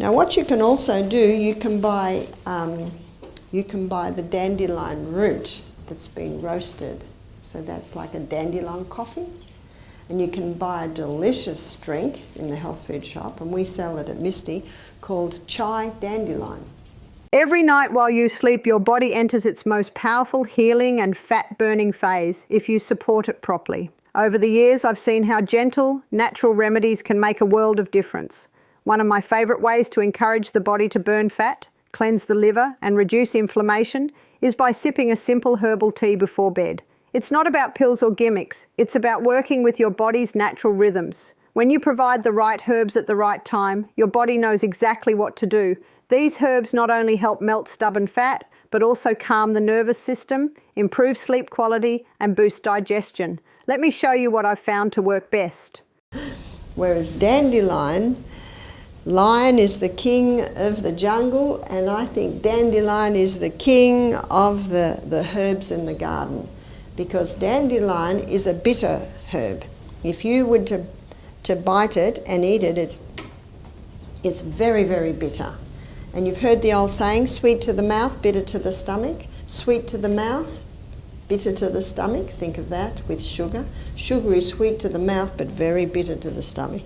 Now what you can also do, you can buy the dandelion root that's been roasted. So that's like a dandelion coffee. And you can buy a delicious drink in the health food shop, and we sell it at Misty, called chai dandelion. Every night while you sleep, your body enters its most powerful healing and fat-burning phase if you support it properly. Over the years, I've seen how gentle, natural remedies can make a world of difference. One of my favourite ways to encourage the body to burn fat, cleanse the liver and reduce inflammation is by sipping a simple herbal tea before bed. It's not about pills or gimmicks, it's about working with your body's natural rhythms. When you provide the right herbs at the right time, your body knows exactly what to do. These herbs not only help melt stubborn fat, but also calm the nervous system, improve sleep quality and boost digestion. Let me show you what I've found to work best. Whereas dandelion, lion is the king of the jungle, and I think dandelion is the king of the herbs in the garden, because dandelion is a bitter herb. If you were to bite it and eat it, it's very, very bitter. And you've heard the old saying, sweet to the mouth, bitter to the stomach. Sweet to the mouth, bitter to the stomach. Think of that with sugar. Sugar is sweet to the mouth but very bitter to the stomach.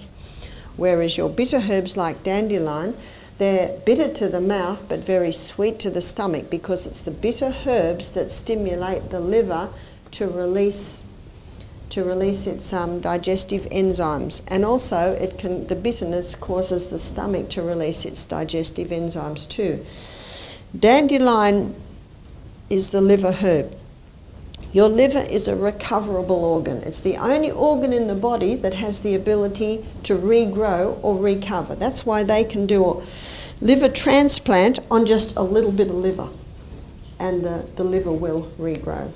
Whereas your bitter herbs like dandelion, they're bitter to the mouth but very sweet to the stomach, because it's the bitter herbs that stimulate the liver to release its digestive enzymes, and also the bitterness causes the stomach to release its digestive enzymes too. Dandelion is the liver herb. Your liver is a recoverable organ. It's the only organ in the body that has the ability to regrow or recover. That's why they can do a liver transplant on just a little bit of liver, and the liver will regrow.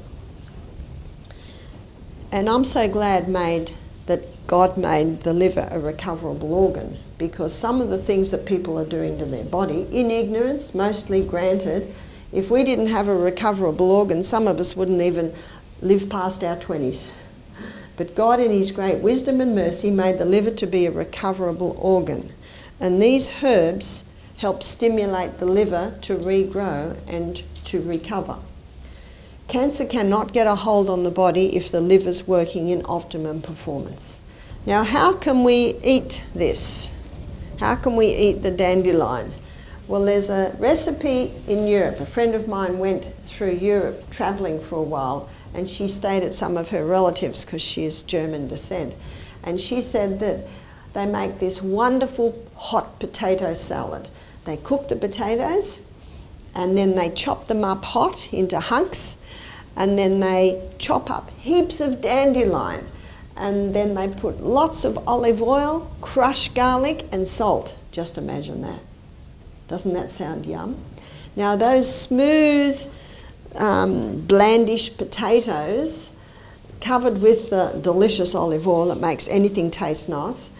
And I'm so glad that God made the liver a recoverable organ, because some of the things that people are doing to their body, in ignorance, mostly granted, if we didn't have a recoverable organ, some of us wouldn't even live past our 20s. But God, in His great wisdom and mercy, made the liver to be a recoverable organ. And these herbs help stimulate the liver to regrow and to recover. Cancer cannot get a hold on the body if the liver's working in optimum performance. Now, how can we eat this? How can we eat the dandelion? Well, there's a recipe in Europe. A friend of mine went through Europe traveling for a while, and she stayed at some of her relatives because she is German descent. And she said that they make this wonderful hot potato salad. They cook the potatoes, and then they chop them up hot into hunks, and then they chop up heaps of dandelion, and then they put lots of olive oil, crushed garlic and salt. Just imagine that. Doesn't that sound yum? Now those smooth, blandish potatoes covered with the delicious olive oil that makes anything taste nice,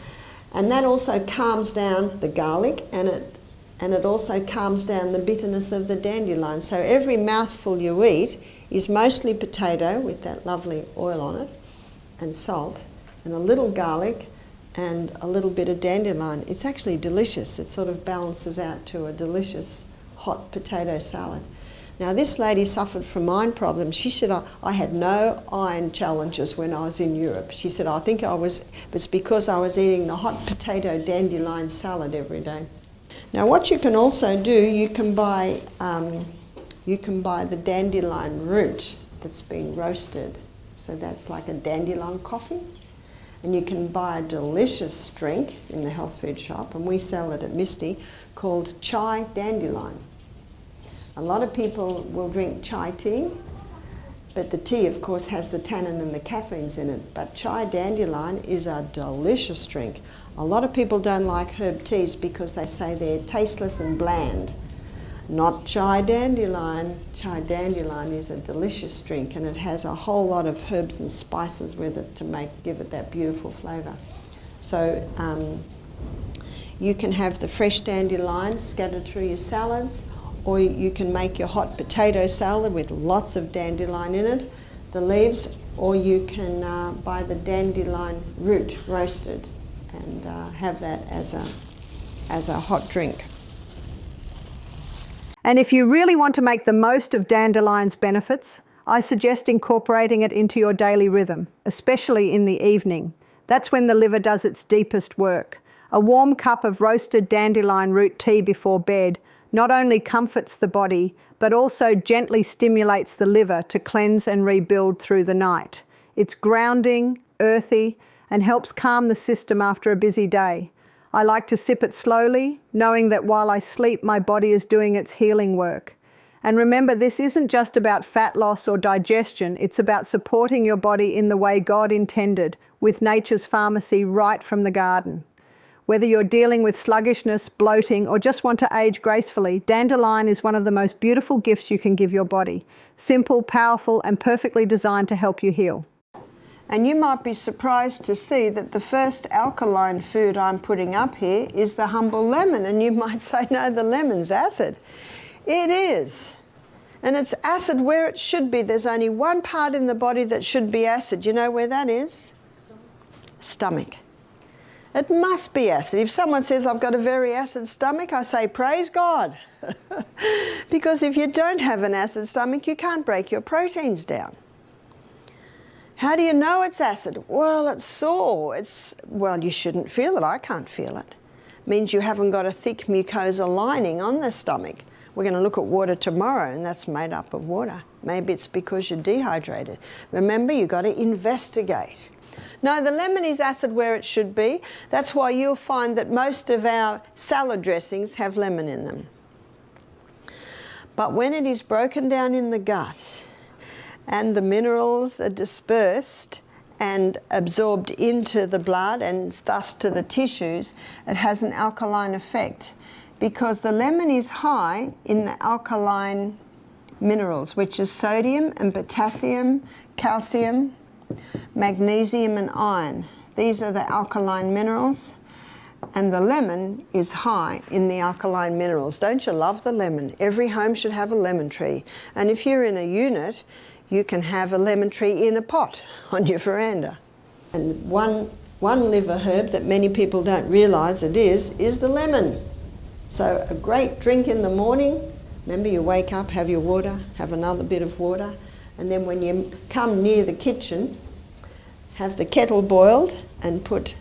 and that also calms down the garlic, and it also calms down the bitterness of the dandelion. So every mouthful you eat is mostly potato with that lovely oil on it, and salt, and a little garlic, and a little bit of dandelion. It's actually delicious. It sort of balances out to a delicious hot potato salad. Now this lady suffered from iron problems. She said, I had no iron challenges when I was in Europe. She said, I think it's because I was eating the hot potato dandelion salad every day. Now what you can also do, you can buy the dandelion root that's been roasted. So that's like a dandelion coffee. And you can buy a delicious drink in the health food shop, and we sell it at Misty, called chai dandelion. A lot of people will drink chai tea, but the tea of course has the tannin and the caffeines in it. But chai dandelion is a delicious drink. A lot of people don't like herb teas because they say they're tasteless and bland. Not chai dandelion. Chai dandelion is a delicious drink, and it has a whole lot of herbs and spices with it to give it that beautiful flavour. So you can have the fresh dandelion scattered through your salads, or you can make your hot potato salad with lots of dandelion in it, the leaves, or you can buy the dandelion root roasted and have that as a hot drink. And if you really want to make the most of dandelion's benefits, I suggest incorporating it into your daily rhythm, especially in the evening. That's when the liver does its deepest work. A warm cup of roasted dandelion root tea before bed not only comforts the body, but also gently stimulates the liver to cleanse and rebuild through the night. It's grounding, earthy, and helps calm the system after a busy day. I like to sip it slowly, knowing that while I sleep, my body is doing its healing work. And remember, this isn't just about fat loss or digestion, it's about supporting your body in the way God intended, with nature's pharmacy right from the garden. Whether you're dealing with sluggishness, bloating, or just want to age gracefully, dandelion is one of the most beautiful gifts you can give your body. Simple, powerful, and perfectly designed to help you heal. And you might be surprised to see that the first alkaline food I'm putting up here is the humble lemon. And you might say, no, the lemon's acid. It is. And it's acid where it should be. There's only one part in the body that should be acid. You know where that is? Stomach. It must be acid. If someone says, I've got a very acid stomach, I say, praise God. Because if you don't have an acid stomach, you can't break your proteins down. How do you know it's acid? Well, it's sore. Well, you shouldn't feel it. I can't feel it. It means you haven't got a thick mucosa lining on the stomach. We're going to look at water tomorrow, and that's made up of water. Maybe it's because you're dehydrated. Remember, you've got to investigate. No, the lemon is acid where it should be. That's why you'll find that most of our salad dressings have lemon in them. But when it is broken down in the gut and the minerals are dispersed and absorbed into the blood and thus to the tissues, it has an alkaline effect because the lemon is high in the alkaline minerals, which is sodium and potassium, calcium, magnesium and iron. These are the alkaline minerals, and the lemon is high in the alkaline minerals. Don't you love the lemon? Every home should have a lemon tree. And if you're in a unit, you can have a lemon tree in a pot on your veranda. And one liver herb that many people don't realise it is the lemon. So a great drink in the morning. Remember, you wake up, have your water, have another bit of water, and then when you come near the kitchen, have the kettle boiled and put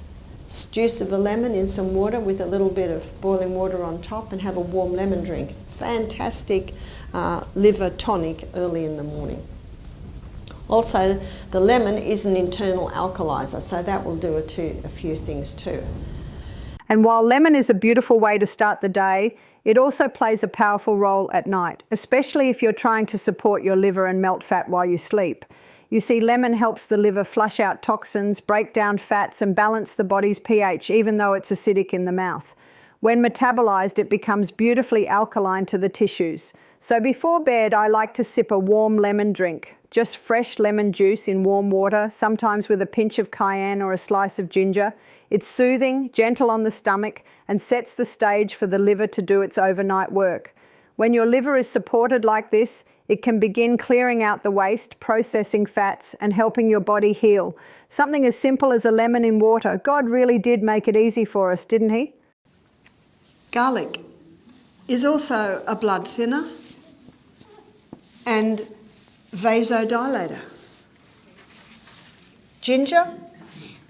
juice of a lemon in some water with a little bit of boiling water on top and have a warm lemon drink. Fantastic liver tonic early in the morning. Also, the lemon is an internal alkalizer, so that will do a few things too. And while lemon is a beautiful way to start the day, it also plays a powerful role at night, especially if you're trying to support your liver and melt fat while you sleep. You see, lemon helps the liver flush out toxins, break down fats, and balance the body's pH, even though it's acidic in the mouth. When metabolized, it becomes beautifully alkaline to the tissues. So before bed, I like to sip a warm lemon drink. Just fresh lemon juice in warm water, sometimes with a pinch of cayenne or a slice of ginger. It's soothing, gentle on the stomach, and sets the stage for the liver to do its overnight work. When your liver is supported like this, it can begin clearing out the waste, processing fats, and helping your body heal. Something as simple as a lemon in water. God really did make it easy for us, didn't he? Garlic is also a blood thinner and vasodilator. Ginger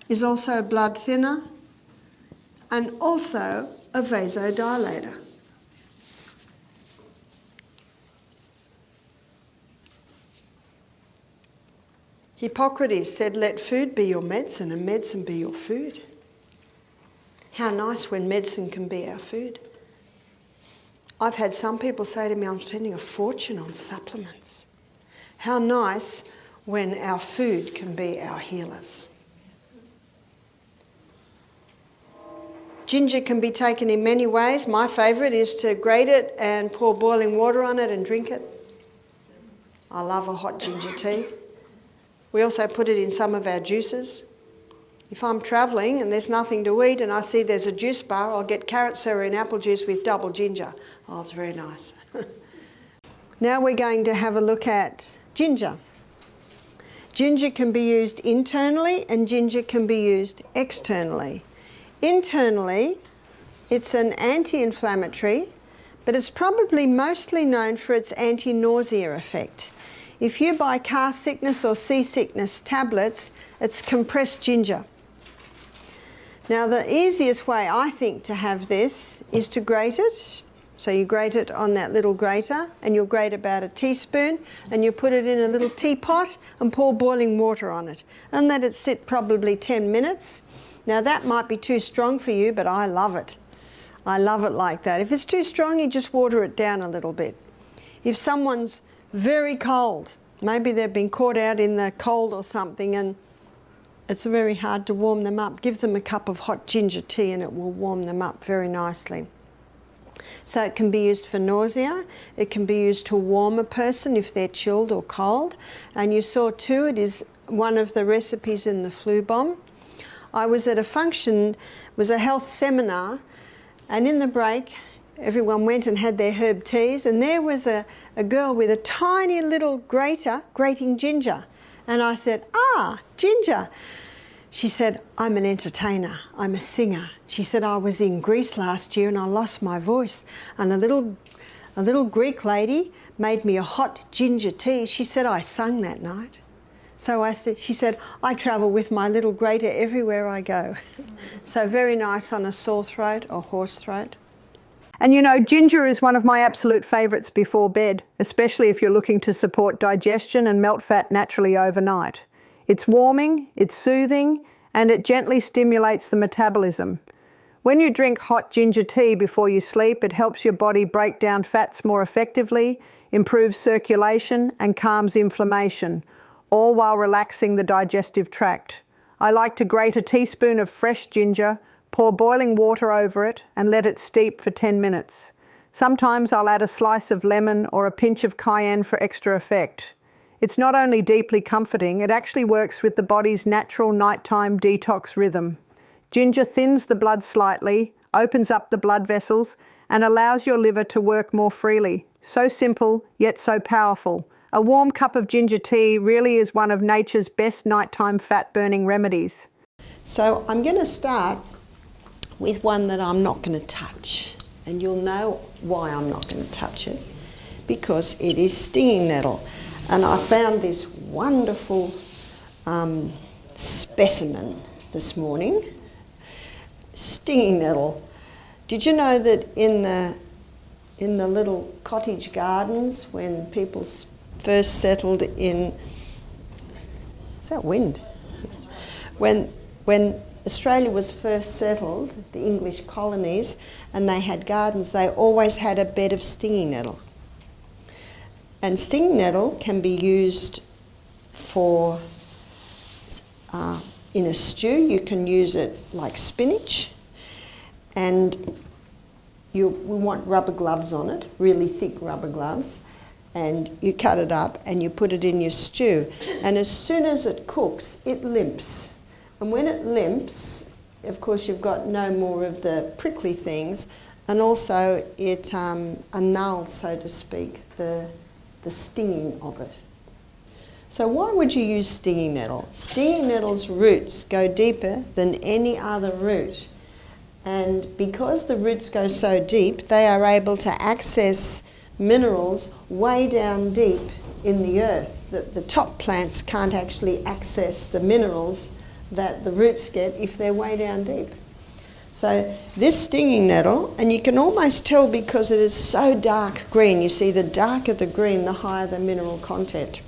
is also a blood thinner and also a vasodilator. Hippocrates said, let food be your medicine and medicine be your food. How nice when medicine can be our food. I've had some people say to me, I'm spending a fortune on supplements. How nice when our food can be our healers. Ginger can be taken in many ways. My favourite is to grate it and pour boiling water on it and drink it. I love a hot ginger tea. We also put it in some of our juices. If I'm travelling and there's nothing to eat and I see there's a juice bar, I'll get carrot, celery and apple juice with double ginger. Oh, it's very nice. Now we're going to have a look at ginger. Ginger can be used internally and ginger can be used externally. Internally, it's an anti-inflammatory but it's probably mostly known for its anti-nausea effect. If you buy car sickness or seasickness tablets, it's compressed ginger. Now the easiest way I think to have this is to grate it. So you grate it on that little grater, and you'll grate about a teaspoon, and you put it in a little teapot and pour boiling water on it, and let it sit probably 10 minutes. Now that might be too strong for you, but I love it. I love it like that. If it's too strong, you just water it down a little bit. If someone's very cold, maybe they've been caught out in the cold or something and it's very hard to warm them up, give them a cup of hot ginger tea and it will warm them up very nicely. So it can be used for nausea, it can be used to warm a person if they're chilled or cold. And you saw too, it is one of the recipes in the flu bomb. I was at a function, it was a health seminar, and in the break everyone went and had their herb teas, and there was a girl with a tiny little grater grating ginger. And I said, ginger. She said, I'm an entertainer, I'm a singer. She said, I was in Greece last year and I lost my voice. And a little Greek lady made me a hot ginger tea. She said, I sung that night. So she said, I travel with my little grater everywhere I go. So very nice on a sore throat or hoarse throat. And you know, ginger is one of my absolute favourites before bed, especially if you're looking to support digestion and melt fat naturally overnight. It's warming, it's soothing, and it gently stimulates the metabolism. When you drink hot ginger tea before you sleep, it helps your body break down fats more effectively, improves circulation, and calms inflammation, all while relaxing the digestive tract. I like to grate a teaspoon of fresh ginger, pour boiling water over it, and let it steep for 10 minutes. Sometimes I'll add a slice of lemon or a pinch of cayenne for extra effect. It's not only deeply comforting, it actually works with the body's natural nighttime detox rhythm. Ginger thins the blood slightly, opens up the blood vessels, and allows your liver to work more freely. So simple, yet so powerful. A warm cup of ginger tea really is one of nature's best nighttime fat-burning remedies. So I'm going to start with one that I'm not going to touch. And you'll know why I'm not going to touch it. Because it is stinging nettle. And I found this wonderful specimen this morning. Stinging nettle. Did you know that in the little cottage gardens when people first settled in... Is that wind? When Australia was first settled, the English colonies, and they had gardens, they always had a bed of stinging nettle. And stinging nettle can be used for, in a stew. You can use it like spinach, and we want rubber gloves on it, really thick rubber gloves, and you cut it up and you put it in your stew. And as soon as it cooks, it limps. And when it limps, of course you've got no more of the prickly things, and also it annuls, so to speak, the stinging of it. So why would you use stinging nettle? Stinging nettle's roots go deeper than any other root. And because the roots go so deep, they are able to access minerals way down deep in the earth. The top plants can't actually access the minerals that the roots get if they're way down deep. So this stinging nettle, and you can almost tell because it is so dark green. You see, the darker the green, the higher the mineral content.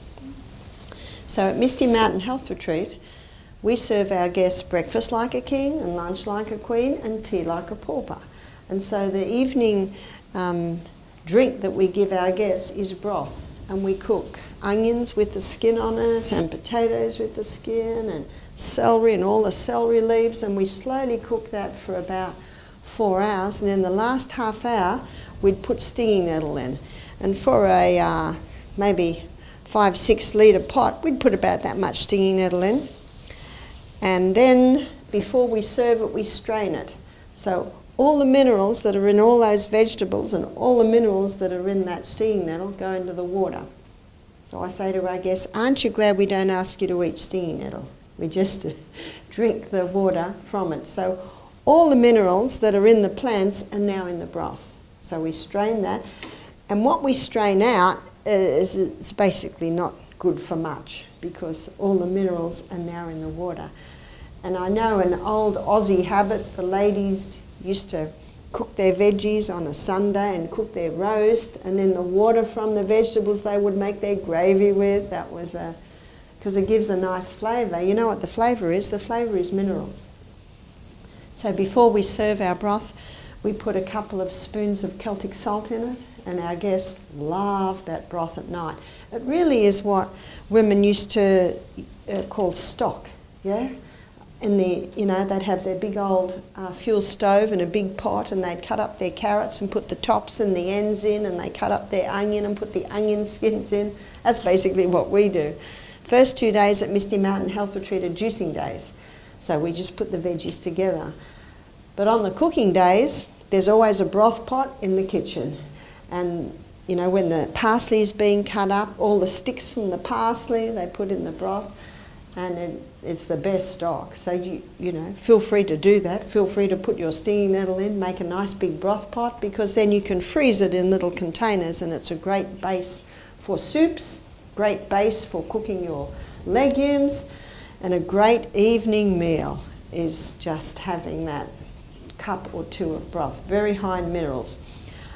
So at Misty Mountain Health Retreat, we serve our guests breakfast like a king and lunch like a queen and tea like a pauper. And so the evening drink that we give our guests is broth, and we cook onions with the skin on it and potatoes with the skin and celery and all the celery leaves, and we slowly cook that for about 4 hours, and in the last half hour we'd put stinging nettle in. And for a maybe 5-6 litre pot, we'd put about that much stinging nettle in. And then before we serve it, we strain it. So all the minerals that are in all those vegetables and all the minerals that are in that stinging nettle go into the water. So I say to our guests, aren't you glad we don't ask you to eat stinging nettle? We just drink the water from it. So all the minerals that are in the plants are now in the broth. So we strain that, and what we strain out is it's basically not good for much because all the minerals are now in the water. And I know an old Aussie habit, the ladies used to cook their veggies on a Sunday and cook their roast, and then the water from the vegetables they would make their gravy with. That was because it gives a nice flavour. You know what the flavour is? The flavour is minerals. So before we serve our broth, we put a couple of spoons of Celtic salt in it, and our guests love that broth at night. It really is what women used to call stock, yeah? In the, you know, they'd have their big old fuel stove and a big pot, and they'd cut up their carrots and put the tops and the ends in, and they cut up their onion and put the onion skins in. That's basically what we do. First 2 days at Misty Mountain Health Retreat are juicing days, so we just put the veggies together. But on the cooking days, there's always a broth pot in the kitchen, and you know, when the parsley is being cut up, all the sticks from the parsley they put in the broth, and it's the best stock. So you know, feel free to do that. Feel free to put your stinging nettle in, make a nice big broth pot, because then you can freeze it in little containers, and it's a great base for soups, great base for cooking your legumes, and a great evening meal is just having that cup or two of broth, very high in minerals.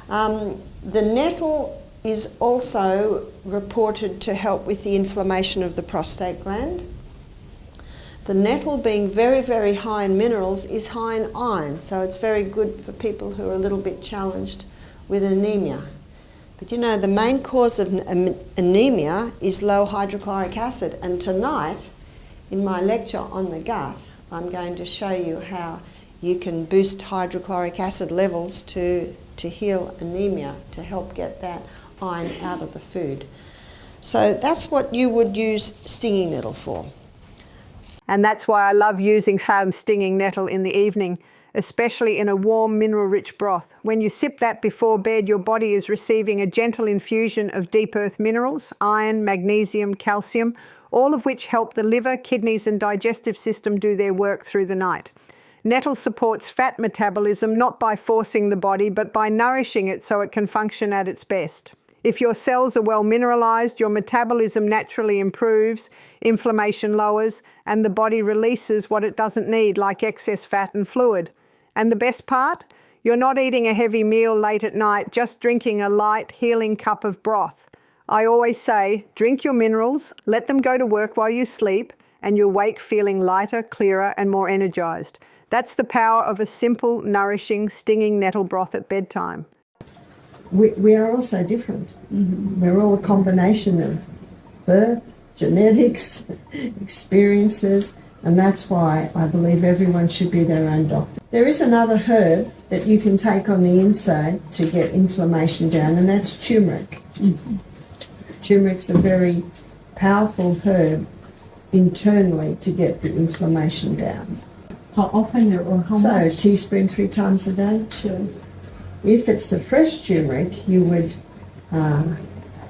The nettle is also reported to help with the inflammation of the prostate gland. The nettle, being very, very high in minerals, is high in iron, so it's very good for people who are a little bit challenged with anemia. But you know, the main cause of anemia is low hydrochloric acid, and tonight, in my lecture on the gut, I'm going to show you how you can boost hydrochloric acid levels to heal anemia, to help get that iron out of the food. So that's what you would use stinging nettle for. And that's why I love using foam stinging nettle in the evening, especially in a warm mineral-rich broth. When you sip that before bed, your body is receiving a gentle infusion of deep earth minerals, iron, magnesium, calcium, all of which help the liver, kidneys and digestive system do their work through the night. Nettle supports fat metabolism not by forcing the body, but by nourishing it so it can function at its best. If your cells are well mineralized, your metabolism naturally improves, inflammation lowers, and the body releases what it doesn't need, like excess fat and fluid. And the best part? You're not eating a heavy meal late at night, just drinking a light, healing cup of broth. I always say, drink your minerals, let them go to work while you sleep, and you'll wake feeling lighter, clearer, and more energized. That's the power of a simple, nourishing, stinging nettle broth at bedtime. We are all so different. Mm-hmm. We're all a combination of birth, genetics, experiences, and that's why I believe everyone should be their own doctor. There is another herb that you can take on the inside to get inflammation down, and that's turmeric. Mm-hmm. Turmeric's a very powerful herb internally to get the inflammation down. How often or how much? So, a teaspoon 3 times a day. Sure. If it's the fresh turmeric, you would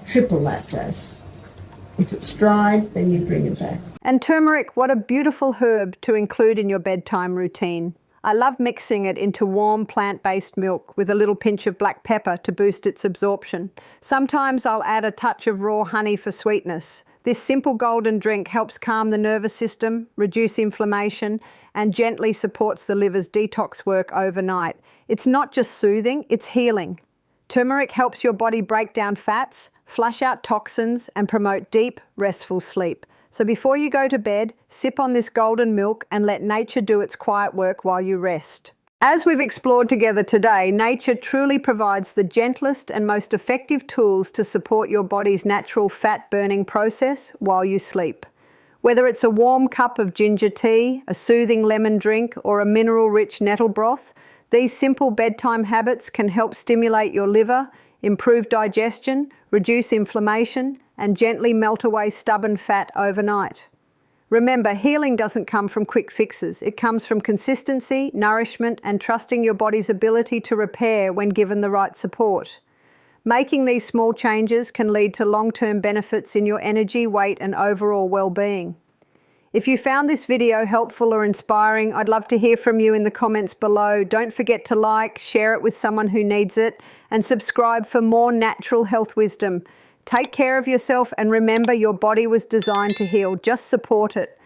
triple that dose. If it's dried, then you bring it back. And turmeric, what a beautiful herb to include in your bedtime routine. I love mixing it into warm plant-based milk with a little pinch of black pepper to boost its absorption. Sometimes I'll add a touch of raw honey for sweetness. This simple golden drink helps calm the nervous system, reduce inflammation, and gently supports the liver's detox work overnight. It's not just soothing, it's healing. Turmeric helps your body break down fats, flush out toxins, and promote deep, restful sleep. So before you go to bed, sip on this golden milk and let nature do its quiet work while you rest. As we've explored together today, nature truly provides the gentlest and most effective tools to support your body's natural fat-burning process while you sleep. Whether it's a warm cup of ginger tea, a soothing lemon drink, or a mineral-rich nettle broth, these simple bedtime habits can help stimulate your liver, improve digestion, reduce inflammation, and gently melt away stubborn fat overnight. Remember, healing doesn't come from quick fixes. It comes from consistency, nourishment, and trusting your body's ability to repair when given the right support. Making these small changes can lead to long-term benefits in your energy, weight, and overall well-being. If you found this video helpful or inspiring, I'd love to hear from you in the comments below. Don't forget to like, share it with someone who needs it, and subscribe for more natural health wisdom. Take care of yourself and remember your body was designed to heal. Just support it.